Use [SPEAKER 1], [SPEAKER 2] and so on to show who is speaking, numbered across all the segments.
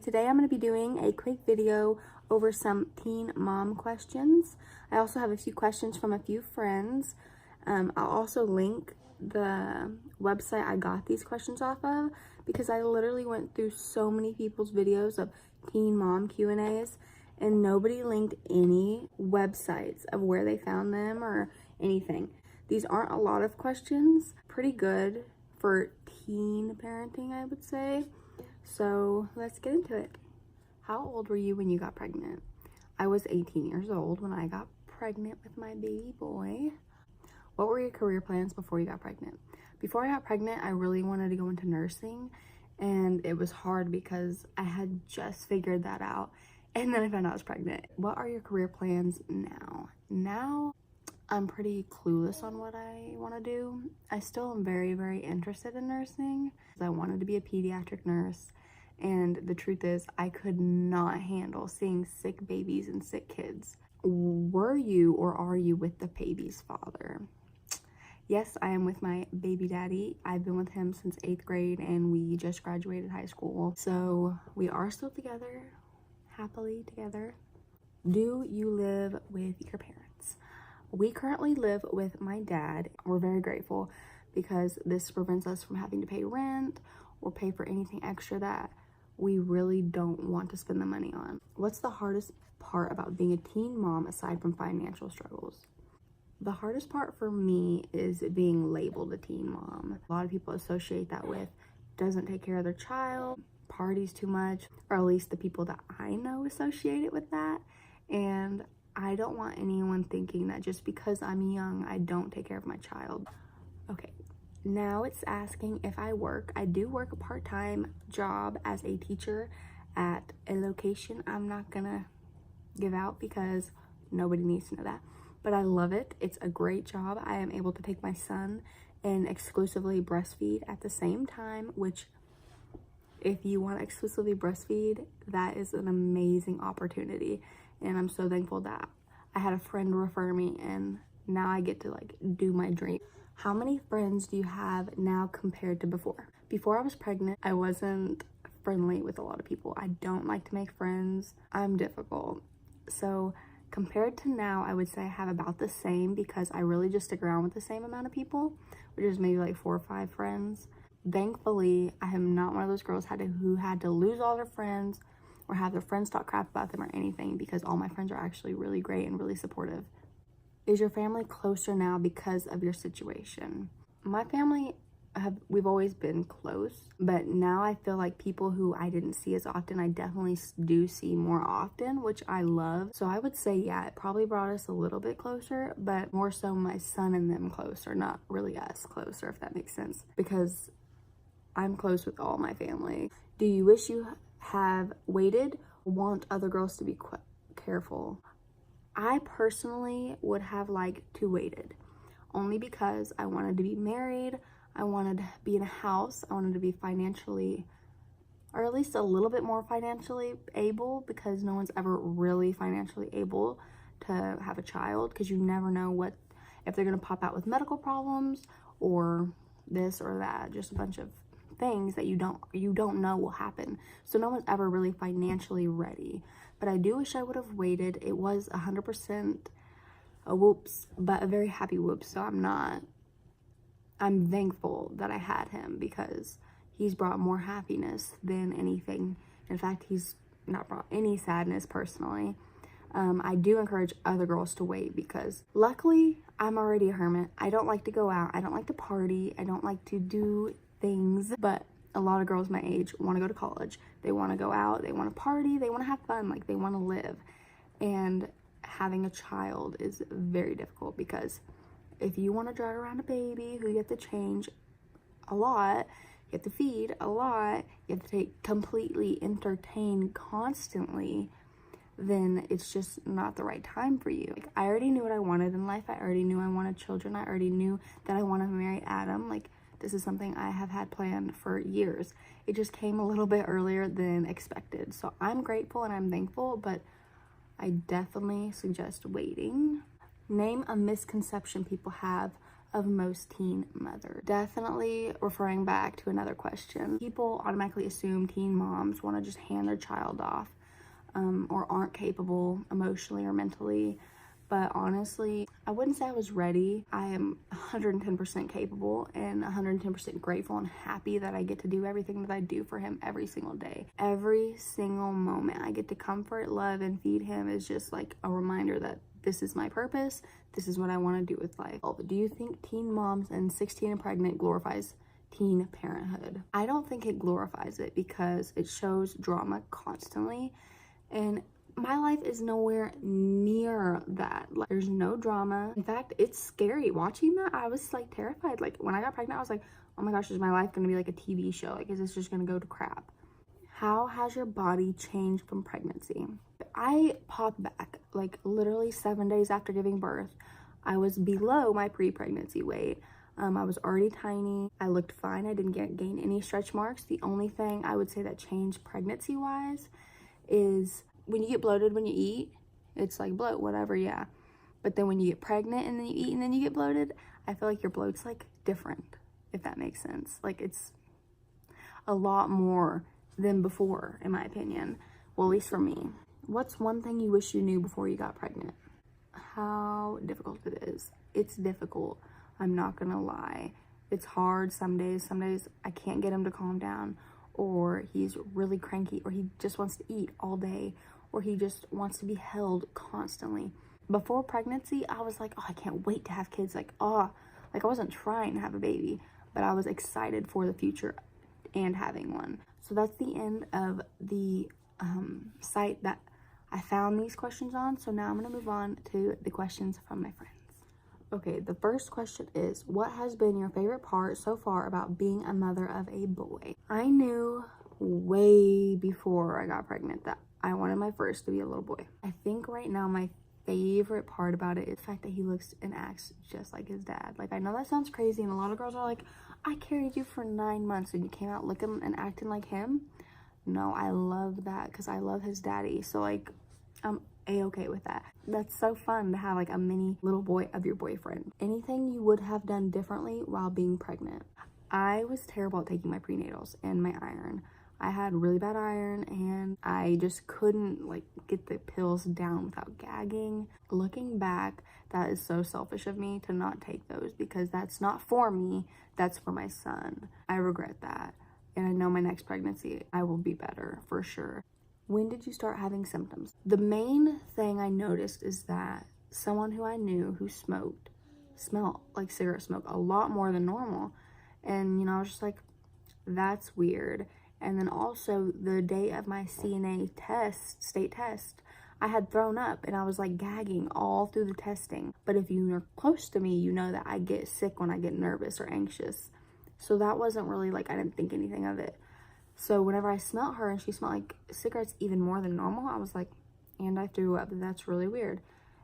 [SPEAKER 1] Today I'm going to be doing a quick video over some teen mom questions. I also have a few questions from a few friends. I'll also link the website I got these questions off of because I literally went through so many people's videos of teen mom Q&As and nobody linked any websites of where they found them or anything. These aren't a lot of questions, pretty good for teen parenting, I would say. So let's get into it. How old were you when you got pregnant? I was 18 years old when I got pregnant with my baby boy. What were your career plans before you got pregnant? Before I got pregnant, I really wanted to go into nursing, and it was hard because I had just figured that out, and then I found out I was pregnant. What are your career plans now? Now, I'm pretty clueless on what I want to do. I still am very, very interested in nursing. I wanted to be a pediatric nurse, and the truth is I could not handle seeing sick babies and sick kids. Were you or are you with the baby's father? Yes, I am with my baby daddy. I've been with him since 8th grade and we just graduated high school. So we are still together, happily together. Do you live with your parents? We currently live with my dad. We're very grateful because this prevents us from having to pay rent or pay for anything extra that we really don't want to spend the money on. What's the hardest part about being a teen mom aside from financial struggles? The hardest part for me is being labeled a teen mom. A lot of people associate that with doesn't take care of their child, parties too much, or at least the people that I know associate it with that. And I don't want anyone thinking that just because I'm young, I don't take care of my child. Okay, now it's asking if I work. I do work a part-time job as a teacher at a location I'm not gonna give out because nobody needs to know that. But I love it. It's a great job. I am able to take my son and exclusively breastfeed at the same time, which if you want to exclusively breastfeed, that is an amazing opportunity. And I'm so thankful that I had a friend refer me and now I get to like do my dream. How many friends do you have now compared to before? Before I was pregnant, I wasn't friendly with a lot of people. I don't like to make friends. I'm difficult. So compared to now, I would say I have about the same because I really just stick around with the same amount of people, which is maybe like 4 or 5 friends. Thankfully, I am not one of those girls who had to lose all their friends or have their friends talk crap about them or anything because all my friends are actually really great and really supportive. Is your family closer now because of your situation? My family, we've always been close, but now I feel like people who I didn't see as often, I definitely do see more often, which I love. So I would say, yeah, it probably brought us a little bit closer, but more so my son and them closer, not really us closer, if that makes sense, because I'm close with all my family. Do you wish you have waited or want other girls to be careful? I personally would have liked to waited, only because I wanted to be married. I wanted to be in a house. I wanted to be financially, or at least a little bit more financially able, because no one's ever really financially able to have a child because you never know if they're going to pop out with medical problems or this or that, just a bunch of things that you don't know will happen. So no one's ever really financially ready. But I do wish I would have waited. It was 100% a whoops, but a very happy whoops. So I'm thankful that I had him because he's brought more happiness than anything. In fact, he's not brought any sadness personally. I do encourage other girls to wait because luckily I'm already a hermit. I don't like to go out. I don't like to party. I don't like to do things, but a lot of girls my age want to go to college. They want to go out. They want to party. They want to have fun. Like they want to live. And having a child is very difficult because if you want to drag around a baby who you have to change a lot, you have to feed a lot, you have to completely entertain constantly, then it's just not the right time for you. Like, I already knew what I wanted in life. I already knew I wanted children. I already knew that I wanted to marry Adam. Like, this is something I have had planned for years. It just came a little bit earlier than expected. So I'm grateful and I'm thankful, but I definitely suggest waiting. Name a misconception people have of most teen mothers. Definitely referring back to another question. People automatically assume teen moms want to just hand their child off or aren't capable emotionally or mentally. But honestly, I wouldn't say I was ready. I am 110% capable and 110% grateful and happy that I get to do everything that I do for him every single day. Every single moment I get to comfort, love, and feed him is just like a reminder that this is my purpose. This is what I want to do with life. Do you think teen moms and 16 and pregnant glorifies teen parenthood? I don't think it glorifies it because it shows drama constantly, and my life is nowhere near that. Like, there's no drama. In fact, it's scary watching that. I was like terrified. Like when I got pregnant, I was like, oh my gosh, is my life gonna be like a TV show? Like, is this just gonna go to crap? How has your body changed from pregnancy? I popped back like literally 7 days after giving birth. I was below my pre-pregnancy weight. I was already tiny. I looked fine. I didn't gain any stretch marks. The only thing I would say that changed pregnancy wise is when you get bloated when you eat, it's like bloat, whatever, yeah. But then when you get pregnant and then you eat and then you get bloated, I feel like your bloat's like different, if that makes sense. Like it's a lot more than before, in my opinion. Well, at least for me. What's one thing you wish you knew before you got pregnant? How difficult it is. It's difficult. I'm not gonna lie. It's hard some days. Some days I can't get him to calm down, or he's really cranky, or he just wants to eat all day, or he just wants to be held constantly. Before pregnancy, I was like, oh, I can't wait to have kids. Like I wasn't trying to have a baby, but I was excited for the future and having one. So that's the end of the site that I found these questions on. So now I'm gonna move on to the questions from my friends. Okay, the first question is, what has been your favorite part so far about being a mother of a boy? I knew way before I got pregnant that I wanted my first to be a little boy. I think right now my favorite part about it is the fact that he looks and acts just like his dad. Like, I know that sounds crazy, and a lot of girls are like, I carried you for 9 months and you came out looking and acting like him. No, I love that because I love his daddy. So like, I'm a-okay with that. That's so fun to have like a mini little boy of your boyfriend. Anything you would have done differently while being pregnant? I was terrible at taking my prenatals and my iron. I had really bad iron and I just couldn't like get the pills down without gagging. Looking back, that is so selfish of me to not take those because that's not for me, that's for my son. I regret that. And I know my next pregnancy, I will be better for sure. When did you start having symptoms? The main thing I noticed is that someone who I knew who smelled like cigarette smoke a lot more than normal. And, you know, I was just like, that's weird. And then also the day of my CNA test, state test, I had thrown up and I was like gagging all through the testing. But if you're close to me, you know that I get sick when I get nervous or anxious. So that wasn't really like, I didn't think anything of it. So whenever I smelled her and she smelled like cigarettes even more than normal, I was like, and I threw up. That's really weird.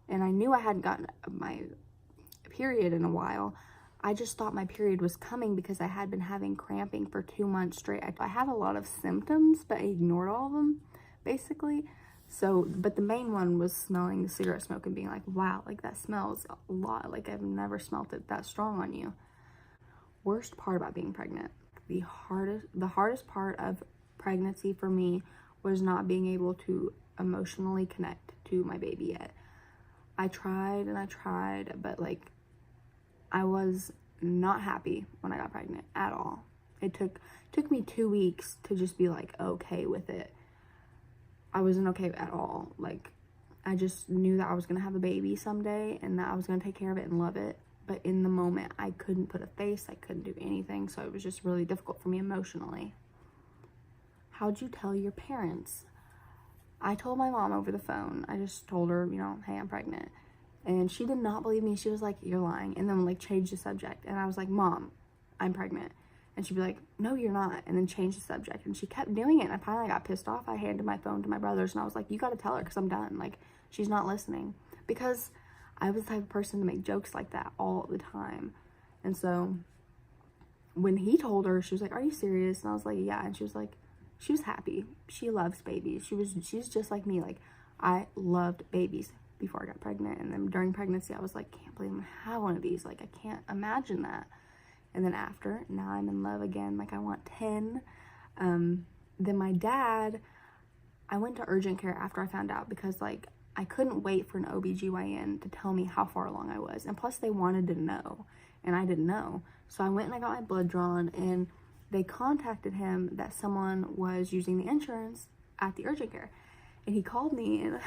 [SPEAKER 1] And I knew I hadn't gotten my period in a while. I just thought my period was coming because I had been having cramping for 2 months straight. I had a lot of symptoms, but I ignored all of them, basically. So, but the main one was smelling the cigarette smoke and being like, wow, like that smells a lot. Like I've never smelled it that strong on you. Worst part about being pregnant. The hardest part of pregnancy for me was not being able to emotionally connect to my baby yet. I tried and I tried, but like I was not happy when I got pregnant at all. It took me 2 weeks to just be like okay with it. I wasn't okay at all. Like I just knew that I was gonna have a baby someday and that I was gonna take care of it and love it. But in the moment, I couldn't put a face, I couldn't do anything, so it was just really difficult for me emotionally. How'd you tell your parents? I told my mom over the phone. I just told her, you know, hey, I'm pregnant. And she did not believe me. She was like, you're lying. And then like changed the subject. And I was like, Mom, I'm pregnant. And she'd be like, no, you're not. And then change the subject. And she kept doing it. And I finally got pissed off. I handed my phone to my brothers and I was like, you got to tell her because I'm done. Like, she's not listening. Because I was the type of person to make jokes like that all the time. And so when he told her, she was like, are you serious? And I was like, yeah. And she was like, she was happy. She loves babies. She's just like me. Like, I loved babies, before I got pregnant. And then during pregnancy, I was like, can't believe I'm gonna have one of these. Like, I can't imagine that. And then after, now I'm in love again. Like, I want 10. Then my dad, I went to urgent care after I found out because, like, I couldn't wait for an OBGYN to tell me how far along I was. And plus, they wanted to know, and I didn't know. So I went and I got my blood drawn, and they contacted him that someone was using the insurance at the urgent care. And he called me, and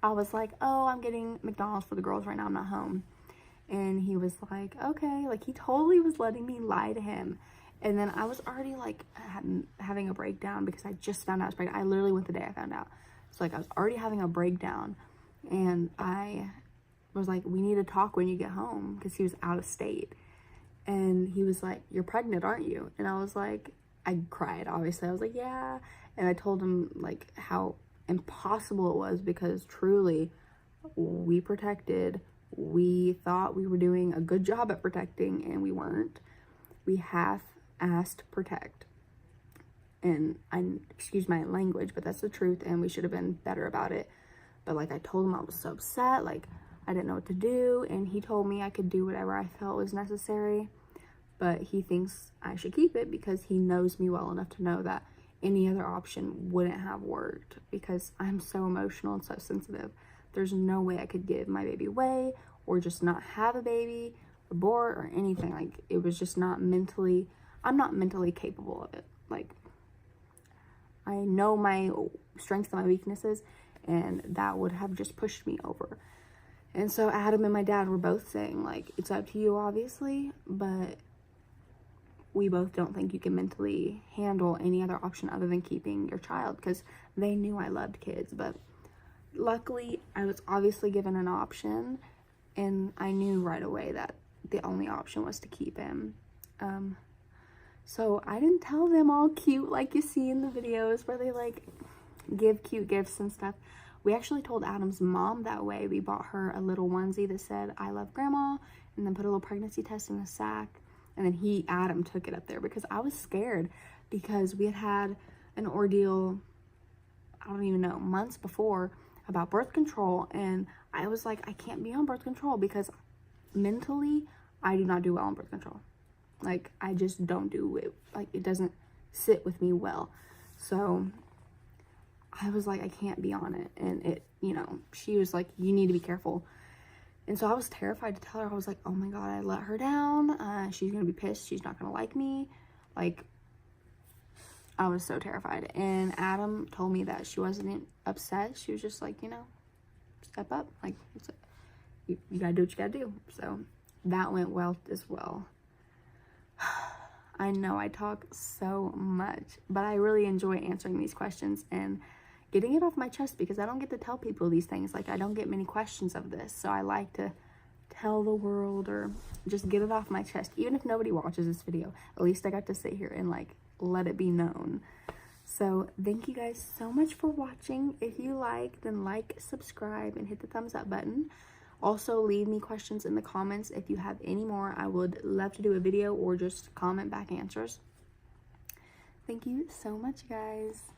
[SPEAKER 1] I was like, oh, I'm getting McDonald's for the girls right now. I'm not home. And he was like, okay. Like, he totally was letting me lie to him. And then I was already, like, having a breakdown because I just found out I was pregnant. I literally went the day I found out. So, like, I was already having a breakdown. And I was like, we need to talk when you get home, because he was out of state. And he was like, you're pregnant, aren't you? And I was like, I cried, obviously. I was like, yeah. And I told him, like, how impossible it was, because truly, we protected. We thought we were doing a good job at protecting, and we weren't. We half-assed protect. And excuse my language, but that's the truth, and we should have been better about it. But, like, I told him I was so upset, like, I didn't know what to do, and he told me I could do whatever I felt was necessary, but he thinks I should keep it because he knows me well enough to know that any other option wouldn't have worked, because I'm so emotional and so sensitive. There's no way I could give my baby away or just not have a baby, abort, or anything. Like, it was just not mentally, I'm not mentally capable of it. Like, I know my strengths and my weaknesses, and that would have just pushed me over. And so Adam and my dad were both saying, like, it's up to you, obviously, but we both don't think you can mentally handle any other option other than keeping your child, because they knew I loved kids. But luckily, I was obviously given an option, and I knew right away that the only option was to keep him. So I didn't tell them all cute like you see in the videos where they, like, give cute gifts and stuff. We actually told Adam's mom that way. We bought her a little onesie that said, I love grandma, and then put a little pregnancy test in a sack. And then Adam took it up there, because I was scared, because we had an ordeal, I don't even know, months before, about birth control. And I was like, I can't be on birth control, because mentally, I do not do well on birth control. Like, I just don't do it. Like, it doesn't sit with me well. So I was like, I can't be on it. And it, you know, she was like, you need to be careful. And so I was terrified to tell her. I was like, oh my God, I let her down. She's going to be pissed. She's not going to like me. Like, I was so terrified. And Adam told me that she wasn't upset. She was just like, you know, step up. Like, you got to do what you got to do. So that went well as well. I know I talk so much, but I really enjoy answering these questions and getting it off my chest, because I don't get to tell people these things. Like, I don't get many questions of this, so I like to tell the world, or just get it off my chest. Even if nobody watches this video, at least I got to sit here and, like, let it be known. So thank you guys so much for watching. If you like, then like, subscribe, and hit the thumbs up button. Also, leave me questions in the comments if you have any more. I would love to do a video or just comment back answers. Thank you so much, guys.